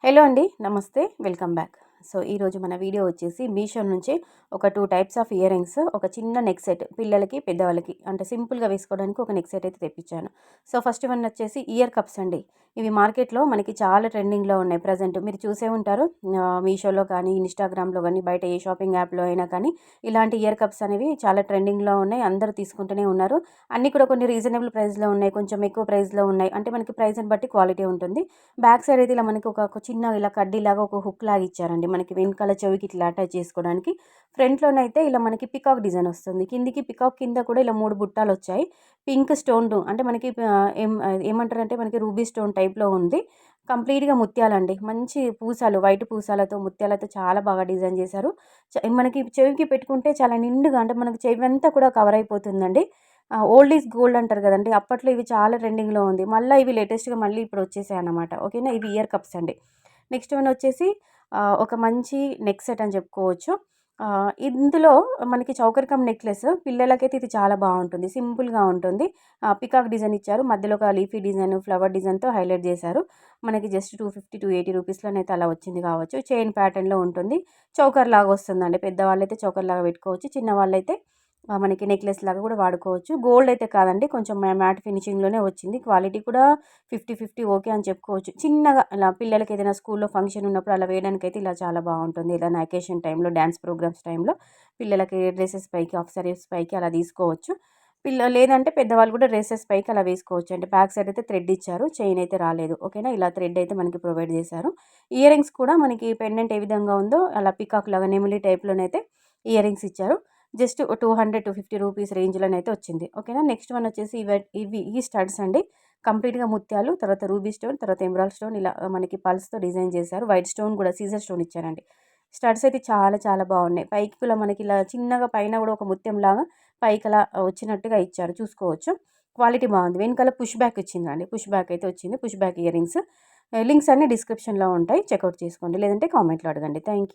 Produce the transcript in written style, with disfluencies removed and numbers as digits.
Hello అండి, నమస్తే, welcome back. So ఈరోజు మన వీడియో వచ్చేసి మీషో నుంచి ఒక 2 టైప్స్ ఆఫ్ ఇయర్ రింగ్స్, ఒక చిన్న నెక్ సెట్ పిల్లలకి పెద్దవాళ్ళకి అంటే సింపుల్గా వేసుకోవడానికి ఒక నెక్ సెట్ అయితే తెప్పించాను. సో ఫస్ట్ వన్ వచ్చేసి ఇయర్ కప్స్ అండి. ఇవి మార్కెట్లో మనకి చాలా ట్రెండింగ్లో ఉన్నాయి. ప్రజెంట్ మీరు చూసే ఉంటారు, మీషోలో కానీ ఇన్స్టాగ్రామ్లో కానీ బయట ఏ షాపింగ్ యాప్లో అయినా కానీ ఇలాంటి ఇయర్ కప్స్ అనేవి చాలా ట్రెండింగ్లో ఉన్నాయి. అందరూ తీసుకుంటూనే ఉన్నారు. అన్నీ కూడా కొన్ని రీజనబుల్ ప్రైస్లో ఉన్నాయి, కొంచెం ఎక్కువ ప్రైస్లో ఉన్నాయి. అంటే మనకి ప్రైస్ని బట్టి క్వాలిటీ ఉంటుంది. బ్యాక్ సైడ్ అయితే ఇలా మనకి ఒక చిన్న ఇలా కడ్డీలాగా ఒక హుక్ లాగా ఇచ్చారండి. మనకి వెనకాల చెవికి ఇట్లా అటాచ్ చేసుకోవడానికి. ఫ్రంట్లోనైతే ఇలా మనకి పికాక్ డిజైన్ వస్తుంది. కిందికి పికాక్ కింద కూడా ఇలా 3 బుట్టాలు వచ్చాయి. పింక్ స్టోన్ అంటే మనకి ఏమంటారంటే మనకి రూబీ స్టోన్ టైప్లో ఉంది. కంప్లీట్గా ముత్యాలండి. మంచి పూసాలు, వైట్ పూసాలతో ముత్యాలతో చాలా బాగా డిజైన్ చేశారు. మనకి చెవికి పెట్టుకుంటే చాలా నిండుగా, అంటే మనకి చెవి అంతా కూడా కవర్ అయిపోతుందండి. ఓల్డ్ ఈజ్ గోల్డ్ అంటారు కదండి. అప్పట్లో ఇవి చాలా ట్రెండింగ్లో ఉంది. మళ్ళీ ఇవి లేటెస్ట్గా మళ్ళీ ఇప్పుడు వచ్చేసాయి అన్నమాట. ఓకేనా, ఇవి ఇయర్ కప్స్ అండి. నెక్స్ట్ వన్ వచ్చేసి ఒక మంచి నెక్ సెట్ అని చెప్పుకోవచ్చు. ఇందులో మనకి చౌకర్ కమ్ నెక్లెస్ పిల్లలకైతే ఇది చాలా బాగుంటుంది. సింపుల్గా ఉంటుంది. పికాక్ డిజైన్ ఇచ్చారు. మధ్యలో ఒక లీఫీ డిజైన్, ఫ్లవర్ డిజైన్తో హైలైట్ చేశారు. మనకి జస్ట్ 250 to 80 రూపీస్లోనైతే అలా వచ్చింది కావచ్చు. చైన్ ప్యాటర్న్లో ఉంటుంది. చౌకర్ లాగా వస్తుందండి. పెద్దవాళ్ళైతే చౌకర్ లాగా పెట్టుకోవచ్చు. చిన్నవాళ్ళైతే మనకి నెక్లెస్ లాగా కూడా వాడుకోవచ్చు. గోల్డ్ అయితే కాదండి, కొంచెం మ్యాట్ ఫినిషింగ్లోనే వచ్చింది. క్వాలిటీ కూడా 50-50 ఓకే అని చెప్పుకోవచ్చు. చిన్నగా ఇలా పిల్లలకి ఏదైనా స్కూల్లో ఫంక్షన్ ఉన్నప్పుడు అలా వేయడానికైతే ఇలా చాలా బాగుంటుంది. ఏదైనా అకేషన్ టైంలో, డ్యాన్స్ ప్రోగ్రామ్స్ టైంలో పిల్లలకి డ్రెస్సెస్ పైకి, హాఫ్ సారీస్ పైకి అలా తీసుకోవచ్చు. లేదంటే పెద్దవాళ్ళు కూడా డ్రెస్సెస్ పైకి అలా వేసుకోవచ్చు. అంటే బ్యాక్ సైడ్ అయితే థ్రెడ్ ఇచ్చారు, చైన్ అయితే రాలేదు. ఓకేనా, ఇలా థ్రెడ్ అయితే మనకి ప్రొవైడ్ చేశారు. ఇయర్ రింగ్స్ కూడా మనకి పెండెంట్ ఏ విధంగా ఉందో అలా పికాక్ లాగా నెమిలీ టైప్లోనైతే ఇయర్ రింగ్స్ ఇచ్చారు. జస్ట్ 200-250 రూపీస్ రేంజ్లోనైతే వచ్చింది. ఓకేనా, నెక్స్ట్ వన్ వచ్చేసి ఈ స్టడ్స్ అండి. కంప్లీట్గా ముత్యాలు, తర్వాత రూబీ స్టోన్, తర్వాత ఎమరాల్డ్ స్టోన్, ఇలా మనకి పల్స్తో డిజైన్ చేశారు. వైట్ స్టోన్ కూడా సీజర్ స్టోన్ ఇచ్చారండి. స్టడ్స్ అయితే చాలా చాలా బాగున్నాయి. పైకి కూడా మనకి ఇలా చిన్నగా పైన కూడా ఒక ముత్యం లాగా పైకి అలా వచ్చినట్టుగా ఇచ్చారు, చూసుకోవచ్చు. క్వాలిటీ బాగుంది. వెనకాల పుష్ బ్యాక్ ఇచ్చిందండి. పుష్ బ్యాక్ అయితే వచ్చింది. Push back ear rings. Links అన్ని డిస్క్రిప్షన్లో ఉంటాయి, చెక్అవుట్ చేసుకోండి. లేదంటే కామెంట్లో అడగండి. Thank you.